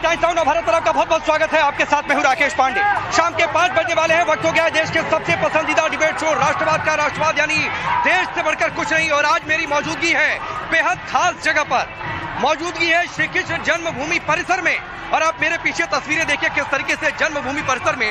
Times town Bharat तरफ का बहुत बहुत स्वागत है। आपके साथ मैं हूं राकेश पांडे। शाम के 5 बजने वाले हैं। वक्त हो गया है देश के सबसे पसंदीदा डिबेट शो राष्ट्रवाद का। राष्ट्रवाद यानी देश से बढ़कर कुछ नहीं। और आज मेरी मौजूदगी है बेहद खास जगह पर। मौजूदगी है श्री कृष्ण जन्मभूमि परिसर में। और आप मेरे पीछे तस्वीरें देखिए किस तरीके से जन्मभूमि परिसर में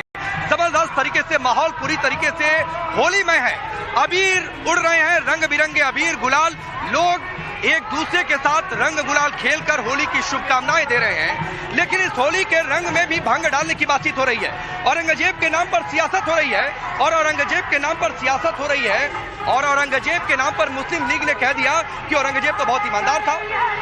जबरदस्त तरीके से माहौल पूरी तरीके से होलीमय है। अबीर उड़ रहे हैं, रंग बिरंगे अबीर गुलाल। लोग एक दूसरे के साथ रंग गुलाल खेलकर होली की शुभकामनाएं दे रहे हैं। लेकिन इस होली के रंग में भी भंग डालने की बातचीत हो रही है। औरंगजेब के नाम पर सियासत हो रही है। और औरंगजेब के नाम पर सियासत हो रही है। और औरंगजेब के नाम पर मुस्लिम लीग ने कह दिया कि औरंगजेब तो बहुत ईमानदार था।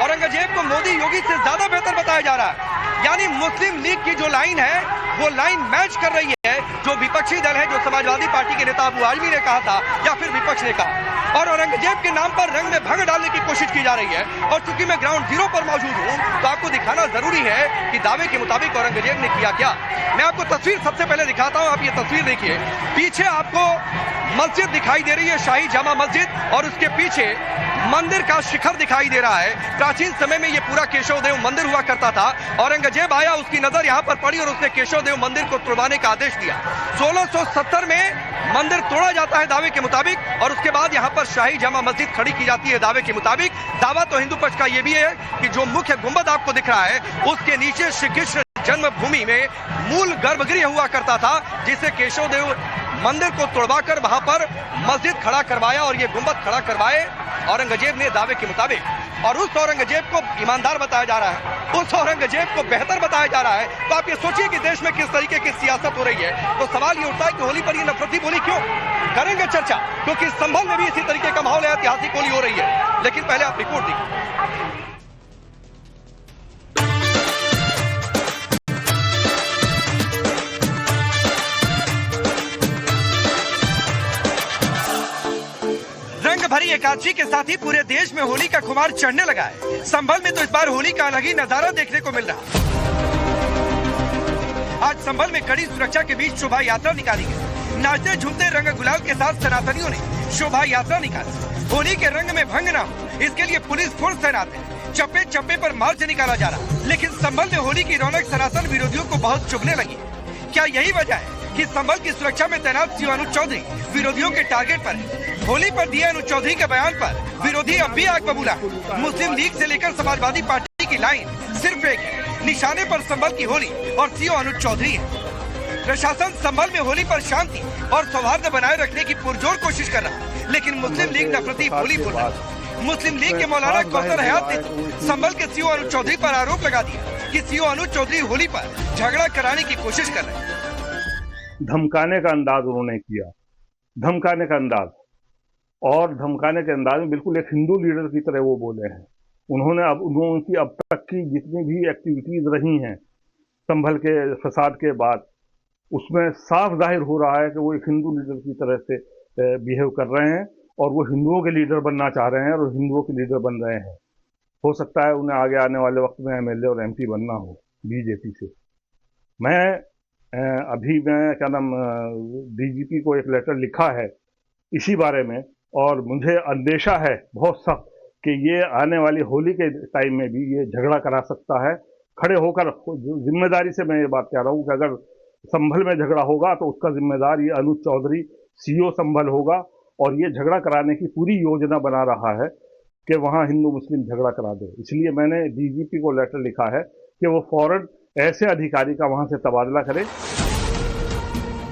औरंगजेब को मोदी योगी से ज्यादा बेहतर बताया जा रहा है। यानी मुस्लिम लीग की जो लाइन है वो लाइन मैच कर रही है जो विपक्षी दल है, जो समाजवादी पार्टी के नेता अबू आजमी ने कहा था या फिर विपक्ष ने कहा। और औरंगजेब के नाम पर रंग में भंग डालने की कोशिश की जा रही है। और चूंकि मैं ग्राउंड जीरो पर मौजूद हूं तो आपको दिखाना जरूरी है कि दावे के मुताबिक औरंगजेब ने किया क्या। मैं आपको तस्वीर सबसे पहले दिखाता हूं। आप ये तस्वीर देखिए, पीछे आपको मस्जिद दिखाई दे रही है, शाही जामा मस्जिद। और उसके पीछे मंदिर का शिखर दिखाई दे रहा है। प्राचीन समय में ये पूरा केशव देव मंदिर हुआ करता था। औरंगजेब आया, उसकी नजर यहाँ पर पड़ी और उसने केशव देव मंदिर को तोड़वाने का आदेश दिया। 1670 में मंदिर तोड़ा जाता है दावे के मुताबिक। और उसके बाद यहाँ पर शाही जामा मस्जिद खड़ी की जाती है दावे के मुताबिक। दावा तो हिंदू पक्ष का ये भी है कि जो मुख्य गुंबद आपको दिख रहा है उसके नीचे श्री कृष्ण जन्मभूमि में मूल गर्भगृह हुआ करता था, जिसे केशव देव मंदिर को तोड़वाकर वहां पर मस्जिद खड़ा करवाया और ये गुंबद खड़ा करवाए औरंगजेब ने दावे के मुताबिक। और उस औरंगजेब को ईमानदार बताया जा रहा है, उस औरंगजेब को बेहतर बताया जा रहा है। तो आप ये सोचिए कि देश में किस तरीके की सियासत हो रही है। तो सवाल ये उठता है कि होली पर ये नफरती बोली क्यों? करेंगे चर्चा, क्योंकि संभल में भी इसी तरीके का माहौल है, ऐतिहासिक होली हो रही है। लेकिन पहले आप रिपोर्ट देखिए। भरी एकादशी के साथ ही पूरे देश में होली का खुमार चढ़ने लगा है। संभल में तो इस बार होली का अलग ही नजारा देखने को मिल रहा। आज संभल में कड़ी सुरक्षा के बीच शोभा यात्रा निकाली गई। नाचते झूमते रंग गुलाल के साथ सनातनियों ने शोभा यात्रा निकाली। होली के रंग में भंग न हो इसके लिए पुलिस फोर्स तैनात है। चप्पे चप्पे पर मार्च निकाला जा रहा। लेकिन संभल में होली की रौनक सनातन विरोधियों को बहुत चुभने लगी। क्या यही वजह है कि संभल की सुरक्षा में तैनात सीओ अनुज चौधरी विरोधियों के टारगेट पर है? होली पर दिए अनुज चौधरी के बयान पर विरोधी अब भी आग बबूला। मुस्लिम लीग से लेकर समाजवादी पार्टी की लाइन सिर्फ एक है, निशाने पर संभल की होली और सीओ अनुज चौधरी है। प्रशासन संभल में होली पर शांति और सौहार्द बनाए रखने की पुरजोर कोशिश कर रहा है। लेकिन मुस्लिम लीग नफरती बोली बोल रहा है। मुस्लिम लीग के मौलाना कौसर हयात ने तो संभल के सीओ अनुज चौधरी पर आरोप लगा दिया कि सीओ अनुज चौधरी होली पर झगड़ा कराने की कोशिश कर रहे हैं। धमकाने का अंदाज उन्होंने किया, धमकाने का अंदाज। और धमकाने के अंदाज में बिल्कुल एक हिंदू लीडर की तरह वो बोले हैं। उनकी अब तक की जितनी भी एक्टिविटीज रही हैं संभल के फसाद के बाद, उसमें साफ जाहिर हो रहा है कि वो एक हिंदू लीडर की तरह से बिहेव कर रहे हैं। और वो हिंदुओं के लीडर बनना चाह रहे हैं और हिंदुओं के लीडर बन रहे हैं। हो सकता है उन्हें आगे आने वाले वक्त में MLA और MP बनना हो बीजेपी से। अभी मैं क्या नाम DGP को एक लेटर लिखा है इसी बारे में। और मुझे अंदेशा है बहुत सख्त कि ये आने वाली होली के टाइम में भी ये झगड़ा करा सकता है। खड़े होकर जिम्मेदारी से मैं ये बात कह रहा हूँ कि अगर संभल में झगड़ा होगा तो उसका जिम्मेदार ये अनुज चौधरी CO संभल होगा। और ये झगड़ा कराने की पूरी योजना बना रहा है कि वहाँ हिंदू मुस्लिम झगड़ा करा दे। इसलिए मैंने DGP को लेटर लिखा है कि वो फौरन ऐसे अधिकारी का वहाँ से तबादला करे।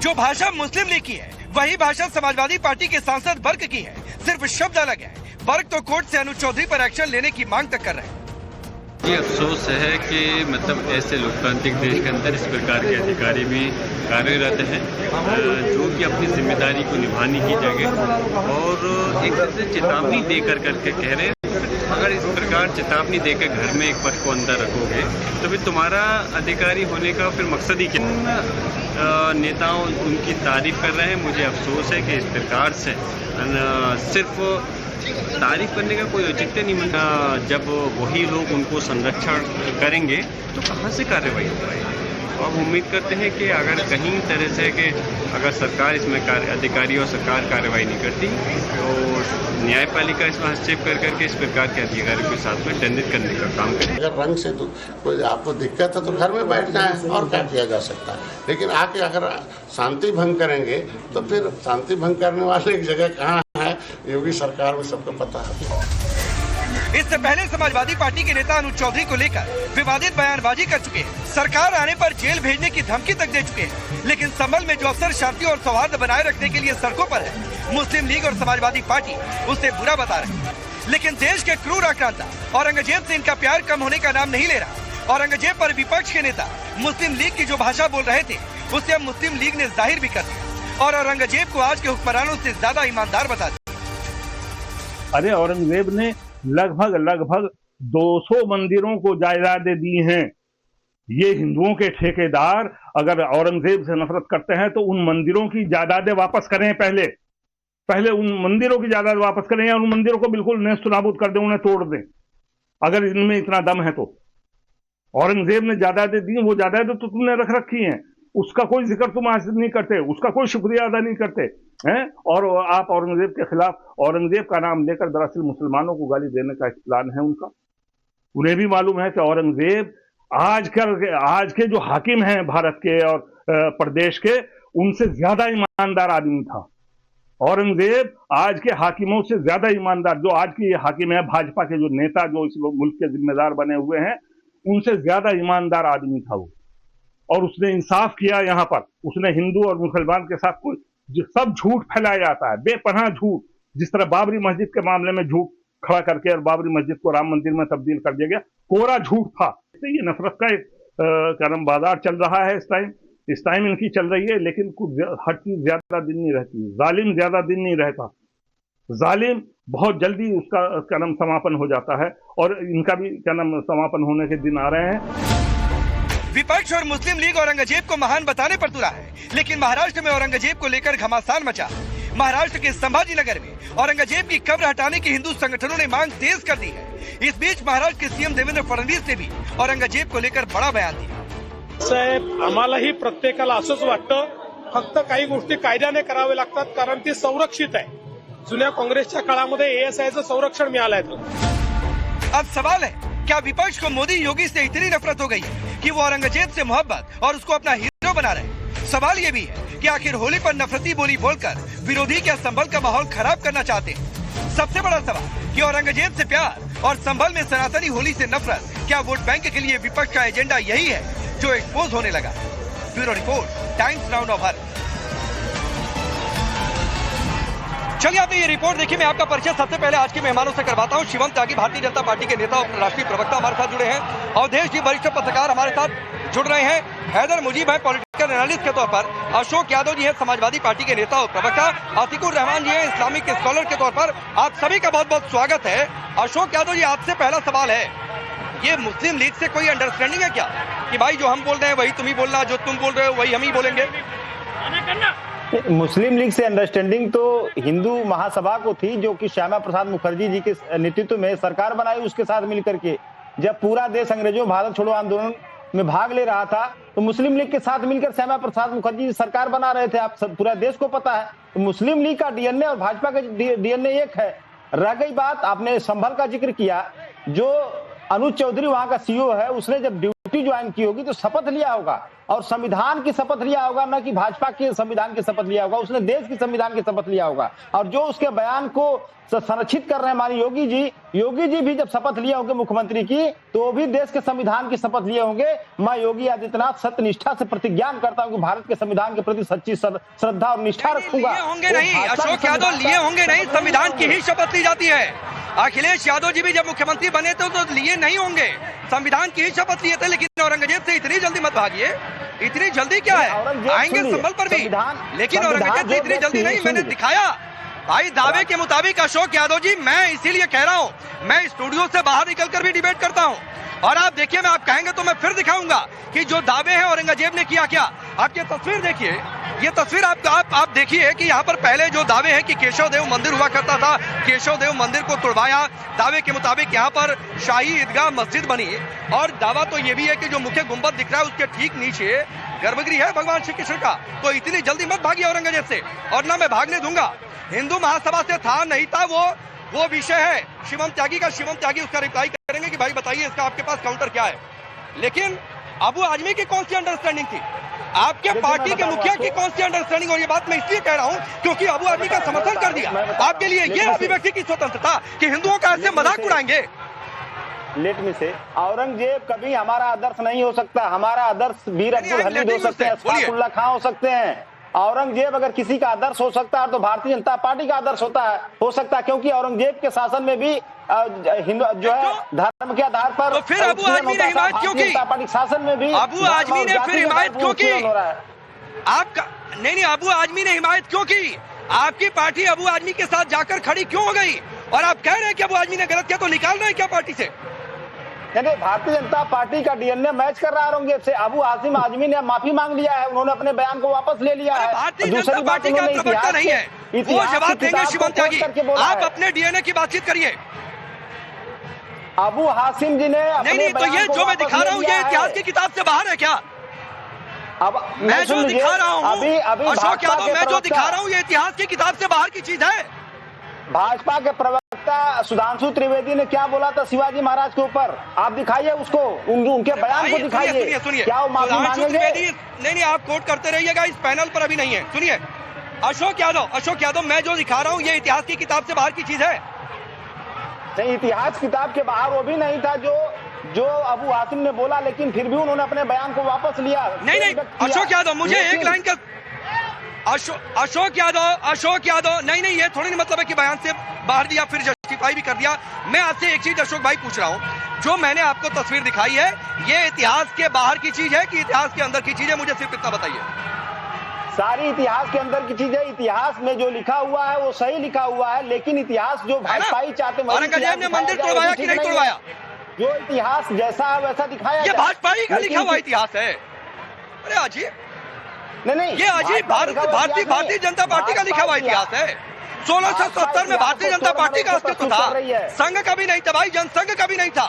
जो भाषा मुस्लिम लीग की है वही भाषा समाजवादी पार्टी के सांसद वर्ग की है, सिर्फ शब्द अलग है। वर्ग तो कोर्ट से अनुज चौधरी पर एक्शन लेने की मांग तक कर रहे हैं। ये अफसोस है कि मतलब ऐसे लोकतांत्रिक देश के अंदर इस प्रकार के अधिकारी भी कार्यरत हैं जो कि अपनी जिम्मेदारी को निभाने की जगह और एक तरह से चेतावनी देकर करके कह रहे हैं। अगर इस प्रकार चेतावनी देकर घर में एक पक्ष को अंदर रखोगे तो फिर तुम्हारा अधिकारी होने का फिर मकसद ही क्या? नेताओं उनकी तारीफ कर रहे हैं। मुझे अफसोस है कि इस प्रकार से सिर्फ तारीफ करने का कोई औचित्य नहीं बनता। जब वही लोग उनको संरक्षण करेंगे तो कहाँ से कार्रवाई हो पाएगी? और हम उम्मीद करते हैं कि अगर कहीं तरह से कि अगर सरकार इसमें अधिकारी और सरकार कार्रवाई नहीं करती तो न्यायपालिका इसमें हस्तक्षेप कर करके इस प्रकार के अधिकारियों के साथ में दंडित करने का काम करे। अगर रंग से कोई आपको दिक्कत है तो घर में बैठना है और क्या किया जा सकता है, लेकिन आके अगर शांति भंग करेंगे तो फिर शांति भंग करने वाले एक जगह कहाँ है, योगी सरकार में सबको पता है। इससे पहले समाजवादी पार्टी के नेता अनुज चौधरी को लेकर विवादित बयानबाजी कर चुके हैं। सरकार आने पर जेल भेजने की धमकी तक दे चुके हैं। लेकिन संभल में जो अफसर शांति और सौहार्द बनाए रखने के लिए सड़कों पर है, मुस्लिम लीग और समाजवादी पार्टी उसे बुरा बता रहे हैं। लेकिन देश के क्रूर आक्रांता औरंगजेब से इनका प्यार कम होने का नाम नहीं ले रहा। औरंगजेब पर विपक्ष के नेता मुस्लिम लीग की जो भाषा बोल रहे थे उसे अब मुस्लिम लीग ने जाहिर भी कर दिया और औरंगजेब को आज के हुक्मरानों से ज्यादा ईमानदार बता दिया। अरे औरंगजेब ने लगभग 200 मंदिरों को जायदादें दी हैं। ये हिंदुओं के ठेकेदार अगर औरंगजेब से नफरत करते हैं तो उन मंदिरों की जायदादें वापस करें। पहले उन मंदिरों की जायदाद वापस करें या उन मंदिरों को बिल्कुल नेस्तनाबूद कर दें, उन्हें तोड़ दें, अगर इनमें इतना दम है तो। औरंगजेब ने जायदादें दी, वो जायदादें तो तुमने रख रखी हैं, उसका कोई जिक्र तुम आज नहीं करते, उसका कोई शुक्रिया अदा नहीं करते हैं। और आप औरंगजेब के खिलाफ, औरंगजेब का नाम लेकर दरअसल मुसलमानों को गाली देने का एक प्लान है उनका। उन्हें भी मालूम है कि औरंगजेब आज के जो हाकिम हैं भारत के और प्रदेश के, उनसे ज्यादा ईमानदार आदमी था। औरंगजेब आज के हाकिमों से ज्यादा ईमानदार, जो आज के हाकिम है भाजपा के जो नेता जो इस मुल्क के जिम्मेदार बने हुए हैं, उनसे ज्यादा ईमानदार आदमी था वो। और उसने इंसाफ किया। यहाँ पर उसने हिंदू और मुसलमान के साथ कोई सब झूठ फैलाया जाता है, बेपनाह झूठ। जिस तरह बाबरी मस्जिद के मामले में झूठ खड़ा करके और बाबरी मस्जिद को राम मंदिर में तब्दील कर दिया गया, कोरा झूठ था। ये नफरत का एक बाजार चल रहा है इस टाइम इनकी चल रही है। लेकिन कुछ हर चीज ज्यादा दिन नहीं रहती, जालिम ज्यादा दिन नहीं रहता। जालिम बहुत जल्दी उसका समापन हो जाता है और इनका भी समापन होने के दिन आ रहे हैं। विपक्ष और मुस्लिम लीग औरंगजेब को महान बताने पर तुला है, लेकिन महाराष्ट्र में औरंगजेब को लेकर घमासान मचा। महाराष्ट्र के संभाजीनगर में औरंगजेब की कब्र हटाने की हिंदू संगठनों ने मांग तेज कर दी है। इस बीच महाराष्ट्र के सीएम देवेंद्र फडणवीस ने भी औरंगजेब को लेकर बड़ा बयान दिया। साहेब, आम्हालाही प्रत्येकाला असंच वाटतं, फक्त काही गोष्टी कायद्याने करावे लागतात कारण ती संरक्षित आहे। जुन्या काँग्रेसच्या काळामध्ये एएसआयचं संरक्षण मिळालंय। अब सवाल है, क्या विपक्ष को मोदी योगी से इतनी नफरत हो गई है कि वो औरंगजेब से मोहब्बत और उसको अपना हीरो बना रहे हैं? सवाल ये भी है कि आखिर होली पर नफरती बोली बोलकर विरोधी क्या संभल का माहौल खराब करना चाहते हैं? सबसे बड़ा सवाल कि औरंगजेब से प्यार और संभल में सनातनी होली से नफरत, क्या वोट बैंक के लिए विपक्ष का एजेंडा यही है जो एक्सपोज होने लगा? Bureau report, times now of Bharat. चलिए आपने ये रिपोर्ट देखी। मैं आपका परिचय सबसे पहले आज के मेहमानों से करवाता हूँ। शिवम त्यागी भारतीय जनता पार्टी के नेता और राष्ट्रीय प्रवक्ता हमारे साथ जुड़े हैं। अवधेश जी वरिष्ठ पत्रकार हमारे साथ जुड़ रहे हैं। हैदर मुजीब है पॉलिटिकल एनालिस्ट के तौर पर। अशोक यादव जी है समाजवादी पार्टी के नेता और प्रवक्ता। अतिकुर रहमान जी है इस्लामिक स्कॉलर के तौर पर। आप सभी का बहुत बहुत स्वागत है। अशोक यादव जी, आपसे पहला सवाल है, ये मुस्लिम लीग से कोई अंडरस्टैंडिंग है क्या कि भाई जो हम बोल रहे हैं वही तुम ही बोलना, जो तुम बोल रहे हो वही हम ही बोलेंगे? मुस्लिम लीग से अंडरस्टैंडिंग तो हिंदू महासभा को थी, जो कि श्यामा प्रसाद मुखर्जी जी के नेतृत्व में सरकार बनाई। उसके साथ मिलकर के जब पूरा देश अंग्रेजों भारत छोड़ो आंदोलन में भाग ले रहा था, तो मुस्लिम लीग के साथ मिलकर श्यामा प्रसाद मुखर्जी जी सरकार बना रहे थे। आप पूरा देश को पता है। तो मुस्लिम लीग का डीएनए और भाजपा का डीएनए एक है। रह गई बात, आपने संभल का जिक्र किया, जो अनुज चौधरी वहां का सीईओ है, उसने जब ड्यूटी ज्वाइन की होगी तो शपथ लिया होगा और संविधान की शपथ लिया होगा, न कि भाजपा के संविधान की शपथ लिया होगा। उसने देश की संविधान की शपथ लिया होगा। और जो उसके बयान को संरक्षित कर रहे हैं माननीय योगी जी भी जब शपथ लिए होंगे मुख्यमंत्री की, तो भी देश के संविधान की शपथ लिए होंगे। मैं योगी आदित्यनाथ सत्यनिष्ठा से प्रतिज्ञान करता हूं कि भारत के संविधान के प्रति सच्ची श्रद्धा और निष्ठा रखूंगा। होंगे नहीं अशोक यादव, लिए होंगे नहीं, संविधान की ही शपथ ली जाती है। अखिलेश यादव जी भी जब मुख्यमंत्री बने थे तो लिए नहीं होंगे, संविधान की ही शपथ लिए थे। लेकिन औरंगजेब से इतनी जल्दी मत भागिए, इतनी जल्दी क्या है, आएंगे संभल पर भी, लेकिन औरंगजेब से इतनी जल्दी नहीं। मैंने दिखाया भाई दावे के मुताबिक। अशोक यादव जी, मैं इसीलिए कह रहा हूं, मैं स्टूडियो से बाहर निकलकर भी डिबेट करता हूं और आप देखिए, मैं आप कहेंगे तो मैं फिर दिखाऊंगा कि जो दावे हैं औरंगजेब ने किया क्या। आप ये तस्वीर देखिए, ये तस्वीर आप देखिए कि यहाँ पर पहले जो दावे हैं कि केशव देव मंदिर हुआ करता था, केशव देव मंदिर को तुड़वाया, दावे के मुताबिक यहाँ पर शाही ईदगाह मस्जिद बनी, और दावा तो ये भी है कि जो मुख्य गुंबद दिख रहा है उसके ठीक नीचे गर्भगृह है भगवान श्री कृष्ण का। तो इतनी जल्दी मत भागिए औरंगजेब से, और ना मैं भागने दूंगा। हिंदू महासभा से था नहीं था वो विषय है शिवम त्यागी का। शिवम त्यागी उसका रिप्लाई करेंगे कि भाई बताइए इसका आपके पास काउंटर क्या है। लेकिन अबू आजमी की कौन सी अंडरस्टैंडिंग थी, आपके पार्टी के मुखिया की कौन सी अंडरस्टैंडिंग। और ये बात मैं इसलिए कह रहा हूं क्योंकि अबू आजमी का समर्थन कर दिया। आपके लिए ये अभिव्यक्ति की स्वतंत्रता कि हिंदुओं का ऐसे मजाक उड़ाएंगे। लेट मी से, औरंगजेब कभी हमारा आदर्श नहीं हो सकता। हमारा आदर्श वीर अब्दुल हमीद हो सकते हैं, अशफाकुल्लाह खां हो सकते हैं। औरंगजेब अगर किसी का आदर्श हो सकता है तो भारतीय जनता पार्टी का आदर्श हो सकता है, क्योंकि औरंगजेब के शासन में भी हिंदू जो है धर्म के आधार पर। तो फिर अबू आजमी ने हिमायत क्यों की? पार्टी शासन में भी अबू आजमी ने फिर हिमायत क्यों की? आपका नहीं, अबू आजमी ने हिमायत क्यों की? आपकी पार्टी अबू आजमी के साथ जाकर खड़ी क्यों हो गई? और आप कह रहे हैं कि अबू आजमी ने गलत किया, तो निकाल रहे हैं क्या पार्टी से? नहीं, भारतीय जनता पार्टी का डीएनए मैच कर रहा है औरंगजेब से। अबू आसिम आजमी ने माफी मांग लिया है, उन्होंने अपने बयान को वापस ले लिया है। भारतीय जनता पार्टी का प्रवक्ता नहीं है, वो जवाब देंगे शिवम त्यागी। आप अपने डीएनए की बातचीत करिए। अबू हासिम जी ने नहीं, तो ये जो मैं दिखा रहा हूँ ये इतिहास की किताब से बाहर है क्या? अब मैं जो दिखा रहा हूँ अशोक यादव, मैं जो दिखा रहा हूँ ये इतिहास की किताब से बाहर की चीज है। भाजपा के प्रवक्ता सुधांशु त्रिवेदी ने क्या बोला था शिवाजी महाराज के ऊपर, आप दिखाइए उसको, उनके बयान को दिखाइए। सुनिए, क्या वो माफी मांगेंगे? नहीं, आप कोट करते रहिएगा, इस पैनल पर अभी नहीं है। सुनिए अशोक यादव, मैं जो दिखा रहा हूँ ये इतिहास की किताब से बाहर की चीज है। नहीं, इतिहास किताब के बाहर वो भी नहीं था जो अबू हासिम ने बोला, लेकिन फिर भी उन्होंने अपने बयान को वापस लिया। नहीं, अशोक यादव, मुझे एक लाइन का अशोक यादव नहीं, ये थोड़ी नहीं मतलब है कि बयान से बाहर दिया फिर जस्टिफाई भी कर दिया। मैं आपसे एक चीज अशोक भाई पूछ रहा हूँ, जो मैंने आपको तस्वीर दिखाई है ये इतिहास के बाहर की चीज है कि इतिहास के अंदर की चीज है? मुझे सिर्फ इतना बताइए। सारी इतिहास के अंदर की चीज है। इतिहास में जो लिखा हुआ है वो सही लिखा हुआ है, लेकिन इतिहास जो भाजपाई चाहते हैं, औरंगजेब ने मंदिर तोड़वाया कि नहीं तोड़वाया? जो इतिहास जैसा है वैसा दिखाया, ये भाजपाई का लिखा हुआ इतिहास है। अरे अजीब, नहीं, ये अजीब भारतीय जनता पार्टी का लिखा हुआ इतिहास है। 1670 में भारतीय जनता पार्टी का अस्तित्व था, संघ का भी नहीं था भाई, जनसंघ का भी नहीं था,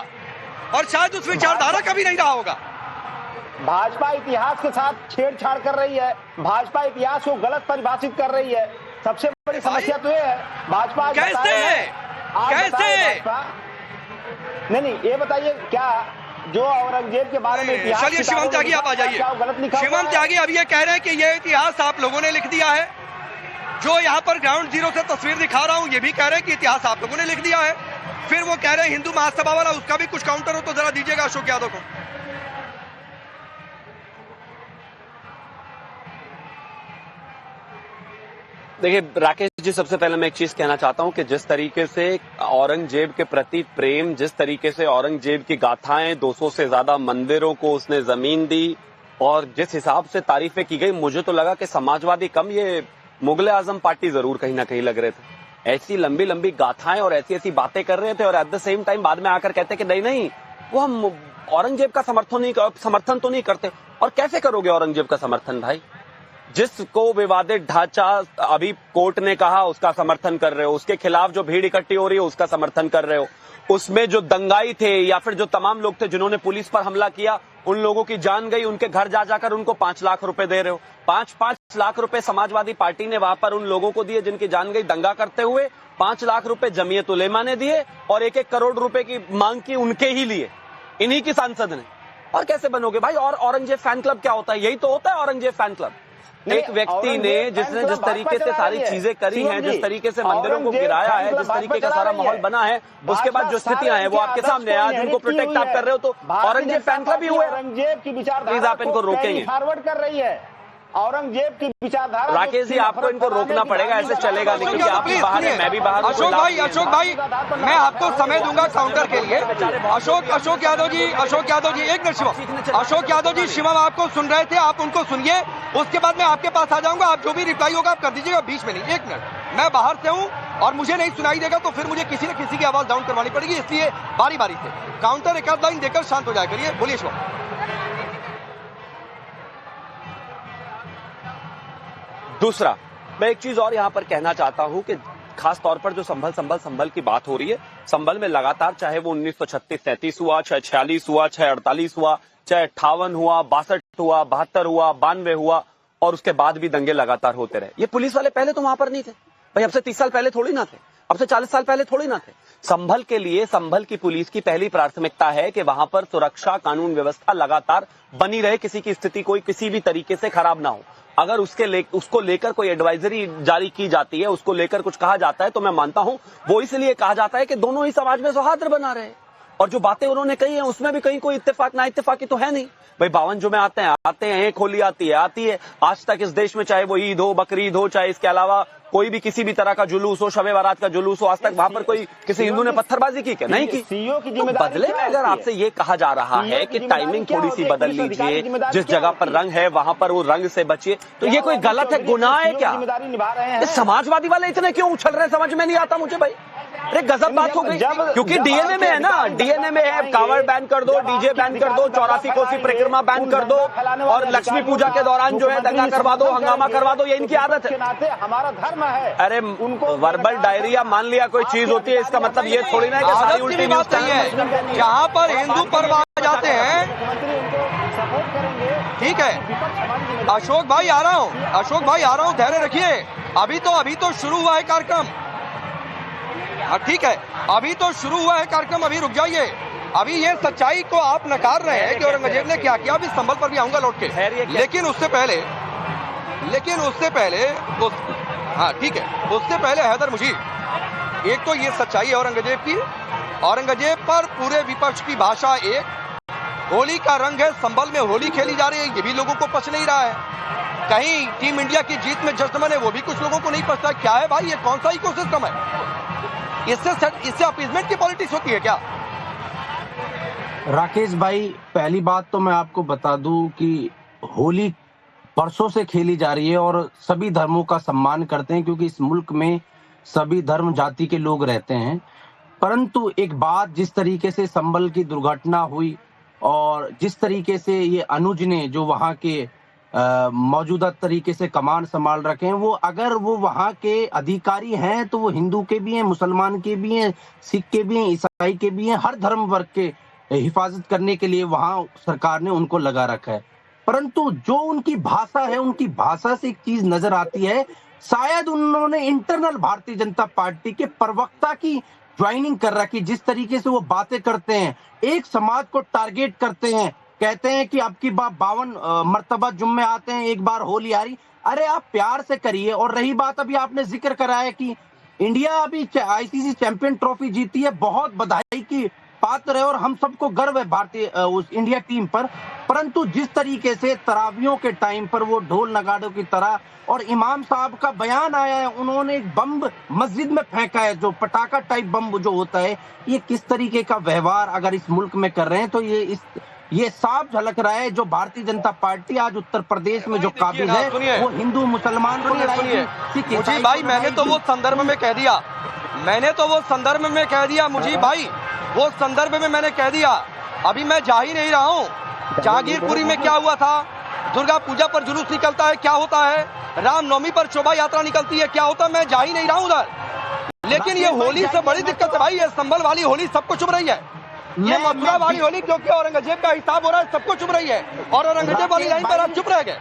और शायद उस विचारधारा का भी नहीं रहा होगा। भाजपा इतिहास के साथ छेड़छाड़ कर रही है, भाजपा इतिहास को गलत परिभाषित कर रही है। सबसे बड़ी समस्या तो ये है भाजपा कैसे नहीं, ये बताइए क्या जो औरंगजेब के बारे में इतिहास, चलिए शिवम त्यागी आप आ जाइए। शिवम त्यागी अब ये कह रहे हैं कि ये इतिहास आप लोगों ने लिख दिया है। जो यहाँ पर ग्राउंड जीरो से तस्वीर दिखा रहा हूँ ये भी कह रहे हैं कि इतिहास आप लोगों ने लिख दिया है। फिर वो कह रहे हैं हिंदू महासभा वाला, उसका भी कुछ काउंटर हो तो जरा दीजिएगा अशोक यादव को। देखिए राकेश जी, सबसे पहले मैं एक चीज कहना चाहता हूं कि जिस तरीके से औरंगजेब के प्रति प्रेम, जिस तरीके से औरंगजेब की गाथाएं, 200 से ज्यादा मंदिरों को उसने जमीन दी, और जिस हिसाब से तारीफें की गई, मुझे तो लगा कि समाजवादी कम, ये मुगल आजम पार्टी जरूर कहीं ना कहीं लग रहे थे। ऐसी लंबी लंबी गाथाएं और ऐसी ऐसी बातें कर रहे थे, और एट द सेम टाइम बाद में आकर कहते कि नहीं वो हम औरंगजेब का समर्थन तो नहीं करते। और कैसे करोगे औरंगजेब का समर्थन भाई? जिसको विवादित ढांचा अभी कोर्ट ने कहा उसका समर्थन कर रहे हो, उसके खिलाफ जो भीड़ इकट्ठी हो रही है उसका समर्थन कर रहे हो, उसमें जो दंगाई थे या फिर जो तमाम लोग थे जिन्होंने पुलिस पर हमला किया, उन लोगों की जान गई, उनके घर जा जाकर उनको 5 लाख रुपए दे रहे हो। 5 लाख रुपए समाजवादी पार्टी ने वहां पर उन लोगों को दिए जिनकी जान गई दंगा करते हुए। 5 लाख रुपए जमीयत उलेमा ने दिए, और 1-1 करोड़ रुपए की मांग की उनके ही लिए, इन्हीं की सांसद ने। और कैसे बनोगे भाई? और औरंगजेब फैन क्लब क्या होता है? यही तो होता है औरंगजेब फैन क्लब। एक व्यक्ति ने जिसने जिस तरीके से सारी चीजें करी हैं, जिस तरीके से मंदिरों को गिराया है, जिस तरीके का सारा माहौल बना है, उसके बाद जो स्थितियां हैं वो आपके सामने है। आज उनको प्रोटेक्ट आप कर रहे हो तो औरंगजेब फैन क्लब ही हुए। औरंगजेब की विचारधारा आप इनको रोकेंगे? फॉरवर्ड कर रही है। औरंगजेब की विचारधारा। राकेश जी, आपको इनको रोकना पड़ेगा, ऐसे चलेगा नहीं, क्योंकि आप भी बाहर हैं, मैं भी बाहर हूं। अशोक भाई मैं आपको समय दूंगा काउंटर के लिए। अशोक यादव जी, एक मिनट शिवम, अशोक यादव जी, शिवम आपको सुन रहे थे, आप उनको सुनिए, उसके बाद मैं आपके पास आ जाऊंगा। आप जो भी रिप्लाई होगा आप कर दीजिएगा, बीच में नहीं। 1 मिनट, मैं बाहर से हूं और मुझे नहीं सुनाई देगा तो फिर मुझे किसी न किसी की आवाज डाउन करवानी पड़ेगी, इसलिए बारी बारी से काउंटर एक आध लाइन देकर शांत हो जाया करिए। बोलिए शिवम। दूसरा, मैं एक चीज और यहां पर कहना चाहता हूं कि खास तौर पर जो संभल की बात हो रही है, संभल में लगातार, चाहे वो 1936-37 हुआ, चाहे 46 हुआ, चाहे 48 हुआ, चाहे 58 हुआ, 62 हुआ, 72 हुआ, 92 हुआ, और उसके बाद भी दंगे लगातार होते रहे। ये पुलिस वाले पहले तो वहां पर नहीं थे भाई, अब से 30 साल पहले थोड़ी ना थे, अब से 40 साल पहले थोड़ी ना थे। संभल के लिए संभल की पुलिस की पहली प्राथमिकता है कि वहां पर सुरक्षा, कानून व्यवस्था लगातार बनी रहे, किसी की स्थिति कोई किसी भी तरीके से खराब ना हो। अगर उसको लेकर कोई एडवाइजरी जारी की जाती है, उसको लेकर कुछ कहा जाता है, तो मैं मानता हूं वो इसलिए कहा जाता है कि दोनों ही समाज में सौहार्द बना रहे। और जो बातें उन्होंने कही हैं उसमें भी कहीं कोई इत्तेफाक ना इत्तेफाकी तो है नहीं भाई। 52 जो में आते हैं, एक होली आती है। आज तक इस देश में चाहे वो ईद हो, बकरीद हो, चाहे इसके अलावा कोई भी किसी भी तरह का जुलूस हो, शबे बारात का जुलूस हो, आज तक वहां पर कोई किसी हिंदू ने पत्थरबाजी की क्या? नहीं की। तो बदले में अगर आपसे ये कहा जा रहा है कि टाइमिंग थोड़ी सी बदल लीजिए, जिस जगह पर रंग है वहां पर वो रंग से बचिए, तो ये कोई गलत है, गुनाह है क्या? समाजवादी वाले इतने क्यों उछल रहे हैं, समझ में नहीं आता मुझे भाई। अरे गजब बात हो गई, क्योंकि डीएनए में है ना, डीएनए में है कावड़ बैन कर दो, डीजे बैन कर दो, 84 कोसी परिक्रमा बैन कर दो, और लक्ष्मी पूजा के दौरान जो है दंगा करवा दो, हंगामा करवा दो, ये इनकी आदत है। हमारा धर्म है। अरे उनको वर्बल डायरिया मान लिया कोई चीज होती है, इसका मतलब ये थोड़ी ना है कि सारी उल्टी न्यूज है। जहां पर हिंदू पर्व आ जाते हैं, ठीक है। अशोक भाई आ रहा हूं, धैर्य रखिए। अभी तो शुरू हुआ है कार्यक्रम, ठीक है, अभी तो शुरू हुआ है कार्यक्रम, अभी रुक जाइए। अभी ये सच्चाई को आप नकार रहे हैं कि औरंगजेब ने क्या किया, अभी संभल पर भी आऊंगा लौट के, लेकिन उससे पहले हाँ ठीक है, उससे पहले हैदर मुजीब, एक तो ये सच्चाई है औरंगजेब की, औरंगजेब पर पूरे विपक्ष की भाषा एक, होली का रंग है, संभल में होली खेली जा रही है, ये भी लोगों को पच नहीं रहा है। कहीं टीम इंडिया की जीत में जश्न मने, वो भी कुछ लोगों को नहीं पचता। क्या है भाई, ये कौन सा इकोसिस्टम है? इससे अपीजमेंट की पॉलिटिक्स होती है क्या? राकेश भाई, पहली बात तो मैं आपको बता दूं कि होली परसों से खेली जा रही है और सभी धर्मों का सम्मान करते हैं, क्योंकि इस मुल्क में सभी धर्म जाति के लोग रहते हैं। परंतु एक बात, जिस तरीके से संभल की दुर्घटना हुई और जिस तरीके से ये अनुज ने जो वहां के मौजूदा तरीके से कमान संभाल रखे हैं, वो अगर वो वहां के अधिकारी हैं तो वो हिंदू के भी हैं, मुसलमान के भी हैं, सिख के भी हैं, ईसाई के भी हैं, हर धर्म वर्ग के हिफाजत करने के लिए वहां सरकार ने उनको लगा रखा है। परंतु जो उनकी भाषा है, उनकी भाषा से एक चीज नजर आती है, शायद उन्होंने इंटरनल भारतीय जनता पार्टी के प्रवक्ता की ज्वाइनिंग कर रखी। जिस तरीके से वो बातें करते हैं, एक समाज को टारगेट करते हैं, कहते हैं कि अब की बार 52 मर्तबा जुम्मे आते हैं, एक बार होली आ रही। अरे आप प्यार से करिए। और रही बात, अभी आपने जिक्र करा है कि इंडिया अभी आईसीसी चैंपियन ट्रॉफी जीती है, बहुत बधाई की पात्र है और हम सबको गर्व है भारतीय उस इंडिया टीम पर। परंतु जिस तरीके से तरावियों के टाइम पर वो ढोल नगाड़ों की तरह, और इमाम साहब का बयान आया है, उन्होंने एक बम मस्जिद में फेंका है, जो पटाखा टाइप बम जो होता है, ये किस तरीके का व्यवहार अगर इस मुल्क में कर रहे हैं, तो ये साफ झलक रहा है। जो भारतीय जनता पार्टी आज उत्तर प्रदेश में जो काबिज है, वो हिंदू मुसलमान को मुझे भाई, मैंने तो वो संदर्भ में कह दिया, मुझे भाई वो संदर्भ में मैंने कह दिया। अभी मैं जा ही नहीं रहा हूँ। जहांगीरपुरी में क्या हुआ था, दुर्गा पूजा पर जुलूस निकलता है, क्या होता है, रामनवमी पर शोभा यात्रा निकलती है, क्या होता है, मैं जा ही नहीं रहा हूँ उधर। लेकिन ये होली से बड़ी दिक्कत है भाई, ये संभल वाली होली सबको चुभ रही है, ये मथुरा वाली होली क्योंकि औरंगजेब का हिसाब हो रहा है, सबको चुभ रही है, और औरंगजेब वाली लाइन पर आप चुप रह गए।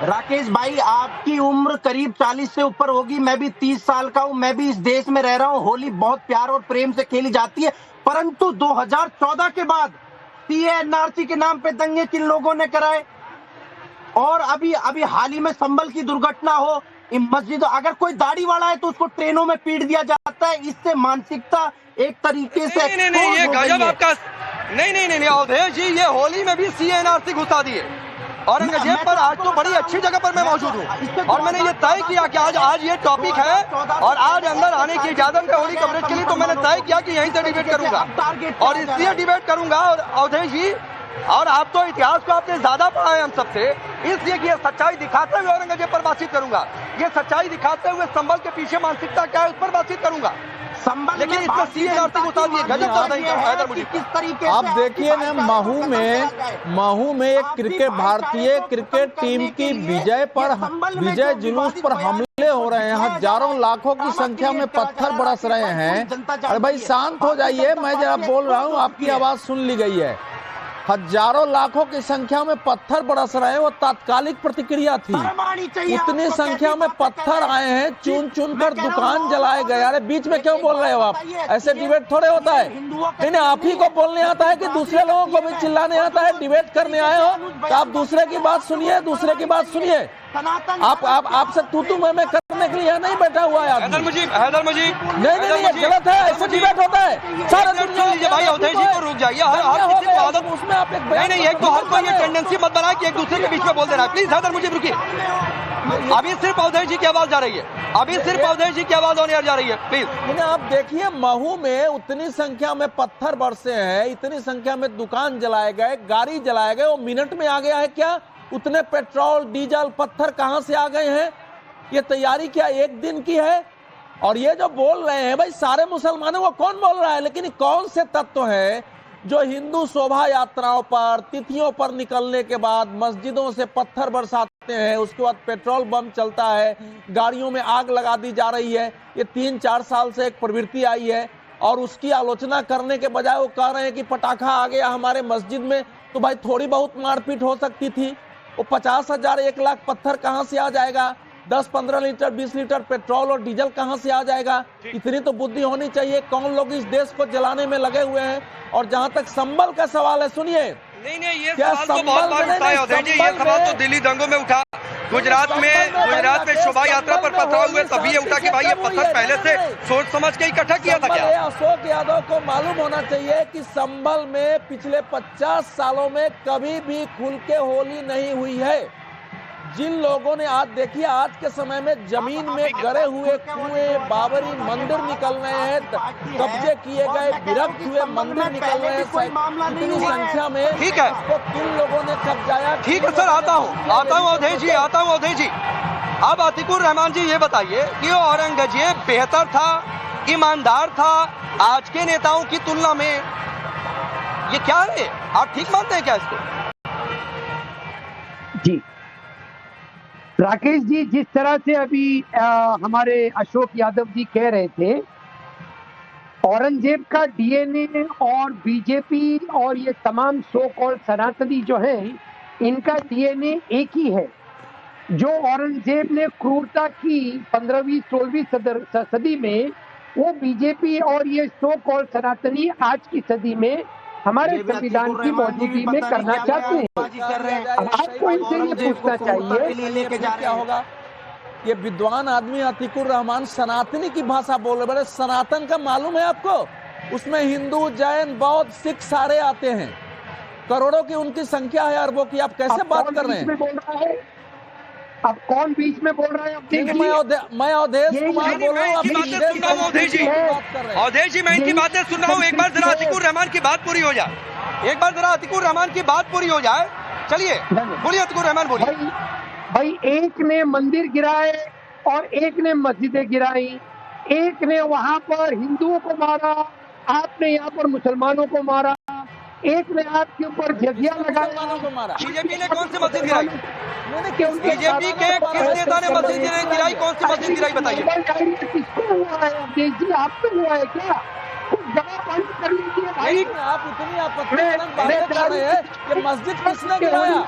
राकेश भाई, आपकी उम्र करीब 40 से ऊपर होगी, मैं भी 30 साल का हूं, मैं भी इस देश में रह रहा हूं। होली बहुत प्यार और प्रेम से खेली जाती है, परंतु 2014 के बाद सीएनआरसी के नाम पे दंगे किन लोगों ने कराए, और अभी हाल ही में संभल की दुर्घटना हो, मस्जिद, अगर कोई दाढ़ी वाला है तो उसको ट्रेनों में पीट दिया जाता है। इससे मानसिकता एक तरीके से नहीं, ये गजब आपका। नहीं अवधेश जी, ये होली में भी सीएनआरसी घुसा दिए, औरंगजेब पर आज तो बड़ी अच्छी जगह पर मैं मौजूद हूँ और मैंने ये तय किया कि आज ये टॉपिक है और आज अंदर आने की इजाजत है होली कवरेज के लिए, तो मैंने तय किया कि यहीं से डिबेट करूंगा और इसलिए डिबेट करूंगा। और अवधेश जी, और आप तो इतिहास को आपने ज्यादा पढ़ा है हम सबसे, इसलिए कि ये सच्चाई दिखाते हुए औरंगजेब पर बातचीत करूंगा, ये सच्चाई दिखाते हुए संभल के पीछे मानसिकता क्या है उस पर बातचीत करूंगा। लेकिन इसमें सीएनआरसी को उतार दिए, गजब कर रही है मुझे। किस तरीके आप देखिए ना, महू में एक क्रिकेट भारतीय क्रिकेट टीम की विजय पर विजय जुलूस पर हमले हो रहे हैं, हजारों लाखों की संख्या में पत्थर बरस रहे हैं। अरे भाई शांत हो जाइए, मैं जरा बोल रहा हूँ, आपकी आवाज सुन ली गई है। हजारों लाखों की संख्या में पत्थर बरस रहे हैं, वो तात्कालिक प्रतिक्रिया थी। उतनी संख्या में पत्थर आए हैं, चुन चुन कर दुकान जलाए गए। अरे बीच में क्यों बोल रहे हो आप? ऐसे डिबेट थोड़े होता है। नहीं, आप ही को बोलने आता है कि दूसरे लोगों को भी चिल्लाने आता है? डिबेट करने आए हो तो आप दूसरे की बात सुनिए, दूसरे की बात सुनिए। आपसे तू मैं करने के लिए नहीं बैठा हुआ है हैदर मुजीब नहीं, ये गलत है, ऐसे डिबेट होता है। सारा दुनिया भाई अवधेश जी को रुक जाइए, हर किसी को आदत उसमें आप एक नहीं, एक तो हर कोई ये टेंडेंसी मत बनाए कि एक दूसरे के बीच में बोल देना है। प्लीज हैदर मुजीब रुकिए, अभी सिर्फ अवधेश जी की आवाज जा रही है, अभी सिर्फ अवधेश जी की आवाज ऑन एयर जा रही है, प्लीज। आप देखिए, महू में उतनी संख्या में पत्थर बरसे हैं, इतनी संख्या में दुकान जलाए गए, गाड़ी जलाए गए, वो मिनट में आ गया है क्या? उतने पेट्रोल डीजल पत्थर कहां से आ गए हैं? ये तैयारी क्या एक दिन की है? और ये जो बोल रहे हैं भाई सारे मुसलमानों को, कौन बोल रहा है? लेकिन कौन से तत्व है जो हिंदू शोभा यात्राओं पर तिथियों पर निकलने के बाद मस्जिदों से पत्थर बरसाते हैं, उसके बाद पेट्रोल बम चलता है, गाड़ियों में आग लगा दी जा रही है। ये 3-4 साल से एक प्रवृत्ति आई है और उसकी आलोचना करने के बजाय वो कह रहे हैं कि पटाखा आ गया हमारे मस्जिद में। तो भाई थोड़ी बहुत मारपीट हो सकती थी, वो 50,000 1 लाख पत्थर कहां से आ जाएगा? 10-15 लीटर 20 लीटर पेट्रोल और डीजल कहां से आ जाएगा? इतनी तो बुद्धि होनी चाहिए। कौन लोग इस देश को जलाने में लगे हुए हैं? और जहां तक संभल का सवाल है, सुनिए, नहीं, ये सवाल तो बहुत बार उठा है अवधेश जी, ये सवाल तो दिल्ली दंगों में उठा, गुजरात में शोभा यात्रा पर पथराव हुए तभी ये उठा कि भाई ये पत्थर पहले से सोच समझ के इकट्ठा किया था क्या? अशोक यादव को मालूम होना चाहिए कि संभल में पिछले 50 सालों में कभी भी खुल के होली नहीं हुई है। जिन लोगों ने आज देखिए, आज के समय में जमीन में गड़े हुए कुएं, बाबरी मंदिर निकल रहे हैं, कब्जे किए गए विरक्त हुए मंदिर निकल रहे हैं इतनी संख्या में। ठीक है, तो किन लोगों ने कब्जाया? ठीक है सर, आता हूँ अवधेश जी। अब अतीकुर रहमान जी ये बताइए कि औरंगजेब बेहतर था, ईमानदार था आज के नेताओं की तुलना में? ये क्या है, आप ठीक मानते हैं क्या इसको? जी राकेश जी, जिस तरह से अभी हमारे अशोक यादव जी कह रहे थे, औरंगजेब का डीएनए और बीजेपी और ये तमाम सो कॉल्ड सनातनी जो हैं, इनका डीएनए एक ही है। जो औरंगजेब ने क्रूरता की 15वीं 16वीं सदी में, वो बीजेपी और ये सो कॉल्ड सनातनी आज की सदी में हमारे संविधान की मौजूदगी में करना चाहते हैं। अब आपको इनसे ये पूछना चाहिए क्या होगा? ये विद्वान आदमी अतीकुर रहमान सनातनी की भाषा बोल रहे हैं। सनातन का मालूम है आपको? उसमें हिंदू, जैन, बौद्ध, सिख सारे आते हैं। करोड़ों की उनकी संख्या है, अरबों की। आप कैसे बात कर रहे हैं? अब कौन बीच में बोल रहा है? मैं अवधेश कुमार बोल रहा हूँ। अवधेश जी, मैं इनकी बातें सुन रहा हूँ। एक बार जरा अतीकुर रहमान की बात पूरी हो जाए। चलिए बोलिए अतीकुर रहमान, बोलिए। भाई एक ने मंदिर गिराए और एक ने मस्जिदें गिराई, एक ने वहां पर हिंदुओं को मारा, आपने यहाँ पर मुसलमानों को मारा, एक ने आपके ऊपर जजिया लगाया। बीजेपी ने कौन सी मस्जिद गिराई? बीजेपी के किस नेता ने मस्जिद गिराई? कौन सी मस्जिद गिराई बताइए? किसको हुआ है अवधेश जी? आपको हुआ है क्या? आप इतनी आपत्तिजनक बातें कर रहे हैं कि मस्जिद किसने गिराया?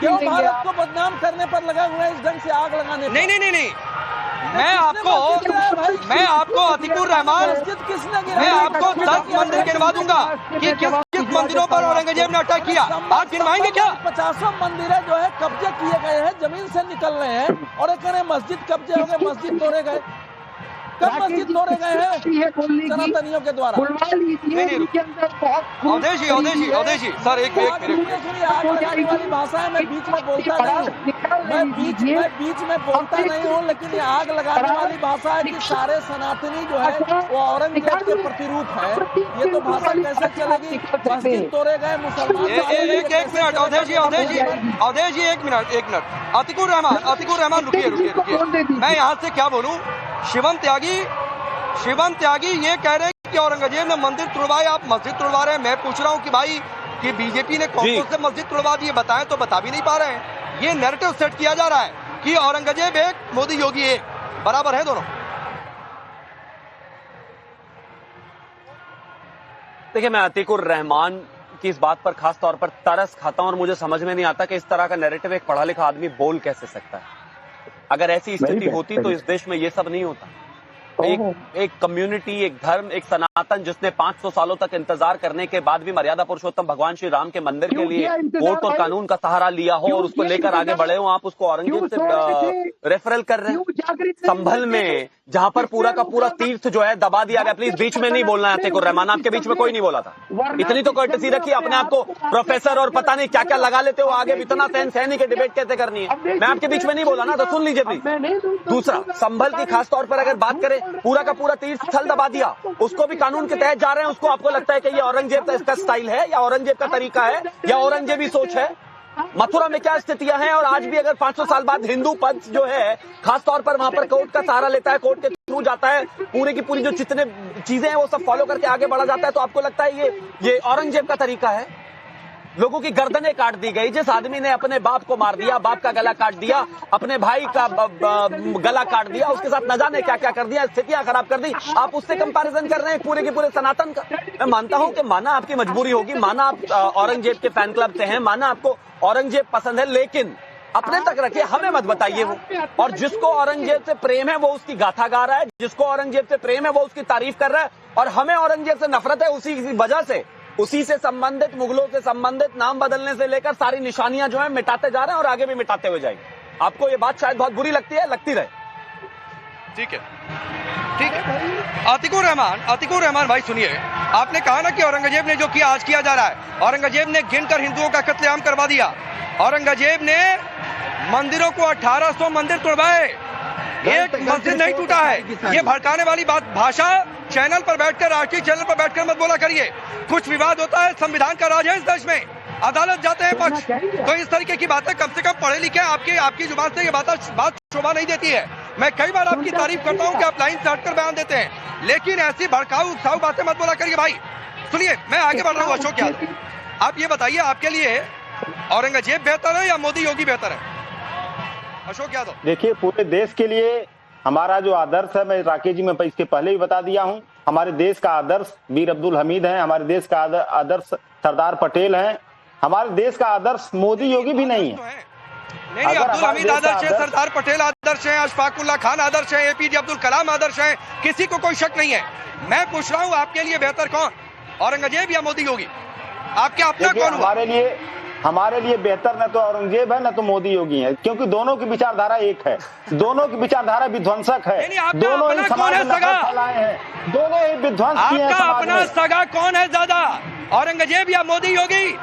क्यों भारत को बदनाम करने पर लगा हुआ है इस ढंग से आग लगाने पर? नहीं, मैं आपको अतीकुर रहमान, मैं आपको 10 मंदिर गिनवा दूंगा कि किस मंदिरों पर औरंगजेब ने अटैक किया। आप गिनवाएंगे क्या? 50 मंदिर जो है कब्जे किए गए हैं, जमीन से निकल रहे हैं, और एक मस्जिद कब्जे हो गए, मस्जिद तोड़े गए। कब मस्जिद तोड़े गए हैं सनातनियों के द्वारा? बुलवा लीजिए, इनके अंदर बहुत अवधेश जी सर एक सुनिए, आग लगाने वाली भाषा है। मैं बीच में बोलता नहीं हूँ, मैं बीच में बोलता नहीं हूँ, लेकिन ये आग लगाने वाली भाषा है कि सारे सनातनी जो है वो औरंगजेब के प्रतिरूप है। ये तो भाषा कैसे चलेगी? मस्जिद तोड़े गए मुसलमान। एक मिनट अवधेश जी एक मिनट अतिकुर रहमान रुकिए। मैं यहाँ से क्या बोलूँ? शिवम त्यागी ये कह रहे हैं कि औरंगजेब ने मंदिर तुड़वाया, आप मस्जिद तुड़वा रहे हैं। मैं पूछ रहा हूँ कि भाई कि बीजेपी ने कौन कौन से मस्जिद तुड़वा दिए बताएं तो बता भी नहीं पा रहे हैं। ये नैरेटिव सेट किया जा रहा है कि औरंगजेब एक, मोदी योगी एक, बराबर है दोनों। देखिए, मैं अतीकुर रहमान की इस बात पर खास तौर पर तरस खाता हूं और मुझे समझ में नहीं आता कि इस तरह का नैरेटिव एक पढ़ा लिखा आदमी बोल कैसे सकता है। अगर ऐसी स्थिति होती तो इस देश में ये सब नहीं होता। एक कम्युनिटी, एक धर्म, एक सनातन जिसने 500 सालों तक इंतजार करने के बाद भी मर्यादा पुरुषोत्तम भगवान श्री राम के मंदिर के लिए कोर्ट और कानून का सहारा लिया हो और उसको लेकर आगे बढ़े हो, आप उसको औरंगजेब से रेफरल कर रहे हैं। संभल में जहां पर पूरा का पूरा तीर्थ जो है दबा दिया गया। प्लीज बीच में नहीं बोलना है अतीकुर रहमान, आपके बीच में कोई नहीं बोला था। इतनी तो कर्टसी रखिए, अपने आप को प्रोफेसर और पता नहीं क्या क्या लगा लेते हो आगे। इतना सहन की डिबेट कैसे करनी है? मैं आपके बीच में नहीं बोला ना, तो सुन लीजिए प्लीज। दूसरा, संभल की खास तौर पर अगर बात करें, पूरा का पूरा तीर्थ स्थल दबा दिया, उसको भी कानून के तहत जा रहे हैं। उसको आपको लगता है कि ये औरंगजेब का इसका स्टाइल है या औरंगजेब का तरीका है या औरंगजेबी सोच है? मथुरा में क्या स्थितियां हैं और आज भी अगर 500 साल बाद हिंदू पंथ जो है खास तौर पर वहां पर कोर्ट का सहारा लेता है, कोर्ट के थ्रू जाता है, पूरी की पूरी जो जितने चीजें हैं वो सब फॉलो करके आगे बढ़ा जाता है, तो आपको लगता है ये औरंगजेब का तरीका है? लोगों की गर्दनें काट दी गई। जिस आदमी ने अपने बाप को मार दिया, बाप का गला काट दिया, अपने भाई का गला काट दिया, उसके साथ न जाने क्या क्या कर दिया, स्थितियां खराब कर दी, आप उससे कंपैरिजन कर रहे हैं पूरे के पूरे सनातन का। मैं मानता हूं कि माना आपकी मजबूरी होगी, माना आप औरंगजेब के फैन क्लब से हैं, माना आपको औरंगजेब पसंद है, लेकिन अपने तक रखिए, हमें मत बताइए वो। और जिसको औरंगजेब से प्रेम है वो उसकी गाथा गा रहा है, जिसको औरंगजेब से प्रेम है वो उसकी तारीफ कर रहा है, और हमें औरंगजेब से नफरत है उसी वजह से, उसी से संबंधित, मुगलों से संबंधित नाम बदलने से लेकर सारी निशानियां जो है मिटाते जा रहे हैं और आगे भी मिटाते हुए जाएंगे। आपको ये बात शायद बहुत बुरी लगती है, लगती रहे। ठीक है अतीकुर रहमान भाई सुनिए, आपने कहा ना कि औरंगजेब ने जो किया आज किया जा रहा है। औरंगजेब ने गिनकर हिंदुओं का कत्लेआम करवा दिया। औरंगजेब ने मंदिरों को 1800 मंदिर तोड़वाए, एक मस्जिद नहीं टूटा है। ये भड़काने वाली बात भाषा चैनल पर बैठकर, राष्ट्रीय चैनल पर बैठकर मत बोला करिए। कुछ विवाद होता है, संविधान का राज है इस देश में, अदालत जाते हैं पक्ष, तो इस तरीके की बातें कम से कम पढ़े लिखे आपकी जुबान से ये बात शोभा नहीं देती है। मैं कई बार आपकी तारीफ करता हूं कि आप लाइन से हटकर बयान देते हैं, लेकिन ऐसी भड़काऊ उकसाऊ बातें मत बोला करिए भाई। सुनिए, मैं आगे बढ़ रहा हूँ। अशोक यादव, आप ये बताइए, आपके लिए औरंगजेब बेहतर है या मोदी योगी बेहतर है? अशोक यादव, देखिए, पूरे देश के लिए हमारा जो आदर्श है, मैं राकेश जी में इसके पहले ही बता दिया हूं, हमारे देश का आदर्श वीर अब्दुल हमीद है, हमारे देश का आदर्श सरदार पटेल है, हमारे देश का आदर्श मोदी योगी भी नहीं है। नहीं, अब्दुल हमीद आदर्श है, सरदार पटेल आदर्श है, अशफाक उल्लाह खान आदर्श है, एपीजे अब्दुल कलाम आदर्श है, किसी को कोई शक नहीं है। मैं पूछ रहा हूँ, आपके लिए बेहतर कौन, औरंगजेब या मोदी योगी? आपके अपना कौन हुआ? हमारे लिए बेहतर न तो औरंगजेब है न तो मोदी योगी है, क्योंकि दोनों की विचारधारा एक है, दोनों की विचारधारा विध्वंसक है, दोनों ही समाज में नफरत फैलाए हैं, दोनों ही विध्वंस किए हैं। आपका अपना सगा कौन है ज्यादा, औरंगजेब या मोदी योगी?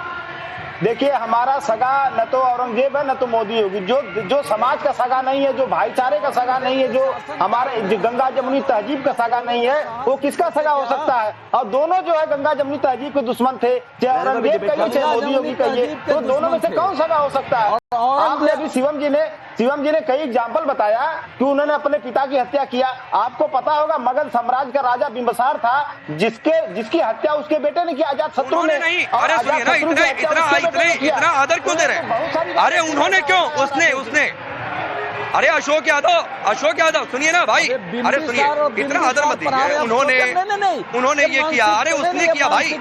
देखिए, हमारा सगा न तो औरंगजेब है न तो मोदी योगी। जो समाज का सगा नहीं है, जो भाईचारे का सगा नहीं है, जो हमारे गंगा जमुनी तहजीब का सगा नहीं है, वो किसका सगा हो सकता है? और दोनों जो है गंगा जमुनी तहजीब के दुश्मन थे, चाहे औरंगजेब कहिए चाहे मोदी योगी कहिए, तो दोनों में से कौन सगा हो सकता है? आपने अभी शिवम जी ने कई एग्जाम्पल बताया कि उन्होंने अपने पिता की हत्या किया। आपको पता होगा, मगध साम्राज्य का राजा बिंबिसार था, जिसकी हत्या उसके बेटे ने किया, अजातशत्रु ने। अरे सुनिए ना, इतना आदर क्यों दे रहे हैं? अरे उन्होंने क्यों, उसने अरे अशोक यादव सुनिए ना भाई, अरे सुनिए, इतना आदर मत दीजिए। उन्होंने ये किया, अरे उसने किया भाई,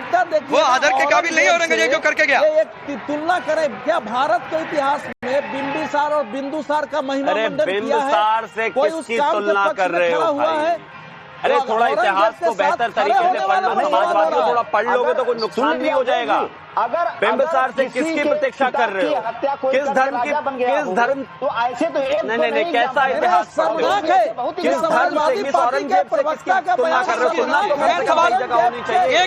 वो आदर के काबिल नहीं औरंगजेब जो करके गया। एक तुलना करें क्या भारत के इतिहास में बिंबिसार और बिंदुसार का महिमा मंडन किया है? कोई उस काम के पक्ष में खड़ा हुआ है? अरे थोड़ा इतिहास को बेहतर तरीके से पढ़ लो, समाजवाद को थोड़ा पढ़ लोगे तो कोई नुकसान नहीं हो जाएगा। अगर बिंबिसार से किसी किसकी के प्रतीक्षा पिता कर रहे की हो? हत्या कोई किस करके धर्म की, राजा बन गया किस हो, धर्म, तो ऐसे तो एक नहीं, नहीं, कैसा एग्जाम्पल इतिहास है। शर्मनाक है बहुत ही कि किस धर्म से, समाजवादी किस पार्टी के औरंगजेब से प्रवक्ता किसकी का तुलना बयान कर रहे हो? तुलना तो शर्मनाक कम से कम एक जगह होनी चाहिए।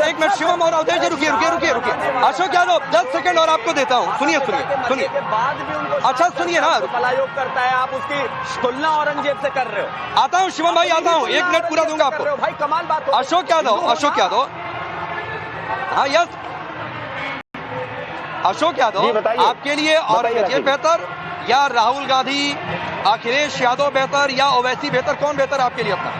एक मिनट शिवम और अवधेश जी रुकिए। अशोक यादव 10 सेकंड और आपको देता हूँ। सुनिए के बाद भी उनको अच्छा सुनिए ना, कलायोग करता है, आप उसकी तुलना औरंगजेब से कर रहे हो। आता हूँ शिवम भाई, आता हूँ, 1 मिनट पूरा दूंगा आपको। भाई कमाल बात हो। अशोक यादव हाँ यस अशोक जी, यादव, बताइए। आपके लिए औरंगजेब बेहतर या राहुल गांधी, अखिलेश यादव बेहतर या ओवैसी बेहतर, कौन बेहतर आपके लिए अपना?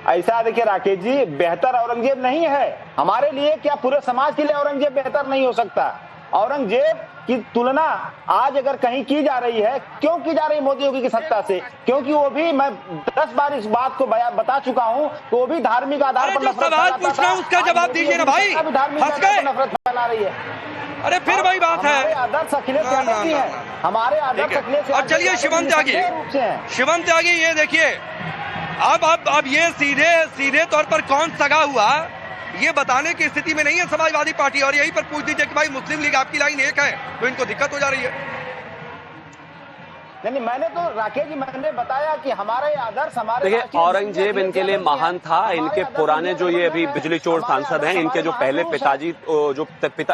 ऐसा देखिए राकेश जी, बेहतर औरंगजेब नहीं है हमारे लिए, क्या पूरे समाज के लिए औरंगजेब बेहतर नहीं हो सकता। औरंगजेब की तुलना आज अगर कहीं की जा रही है, क्यों की जा रही है मोदी योगी की सत्ता से? क्योंकि वो भी, मैं 10 बार इस बात को बता चुका हूं, तो वो भी धार्मिक आधार पर जो नफरत सवाल फैलाता पूछ रहा हूं था। उसका जवाब दीजिए ना भाई, धार्मिक फंस आधार गए। पर नफरत फैला रही है। अरे फिर वही बात है। हमारे आदर्श अखिलेश यादव जी हैं, हमारे आदर्श अखिलेश और चलिए शिवम त्यागी, ये देखिए अब ये सीधे तौर पर कौन सगा हुआ ये बताने की स्थिति में नहीं है समाजवादी पार्टी, और यही पर पूछ दीजिए कि भाई मुस्लिम लीग आपकी लाइन एक है तो इनको दिक्कत हो जा रही है। नहीं, मैंने तो राकेश जी मैंने बताया कि हमारे आदर्श, हमारे देखिए औरंगजेब इनके लिए महान था। इनके पुराने जो ये अभी बिजली चोर सांसद हैं, इनके जो पहले पिताजी,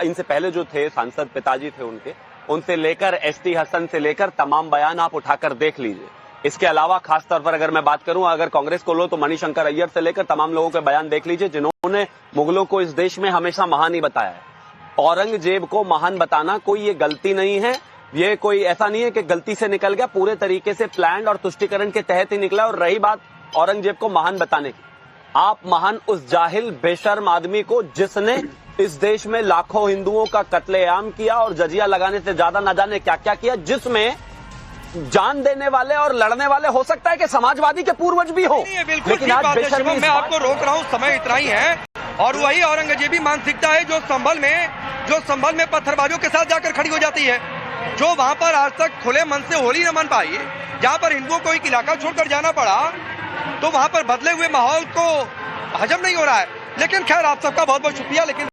इनसे पहले जो थे सांसद पिताजी थे उनके, उनसे लेकर एसटी हसन से लेकर तमाम बयान आप उठाकर देख लीजिए। इसके अलावा खासतौर पर अगर मैं बात करूं, अगर कांग्रेस को लो तो मणिशंकर अय्यर से लेकर तमाम लोगों के बयान देख लीजिए, जिन्होंने मुगलों को इस देश में हमेशा महान ही बताया है। औरंगजेब को महान बताना कोई ये गलती नहीं है, ये कोई ऐसा नहीं है कि गलती से निकल गया, पूरे तरीके से प्लान और तुष्टिकरण के तहत ही निकला। और रही बात औरंगजेब को महान बताने की, आप महान उस जाहिल बेशर्म आदमी को जिसने इस देश में लाखों हिंदुओं का कत्लेआम किया और जजिया लगाने से ज्यादा न जाने क्या क्या किया, जिसमें जान देने वाले और लड़ने वाले हो सकता है कि समाजवादी के पूर्वज भी हो, लेकिन आज बेशर्मी। मैं आपको रोक रहा हूँ, समय इतना ही है। और वही औरंगजेबी मानसिकता है जो संभल में पत्थरबाजों के साथ जाकर खड़ी हो जाती है, जो वहां पर आज तक खुले मन से होली न मन पाई, जहां पर हिंदुओं को एक इलाका छोड़कर जाना पड़ा, तो वहां पर बदले हुए माहौल को हजम नहीं हो रहा है। लेकिन खैर आप सबका बहुत बहुत शुक्रिया। लेकिन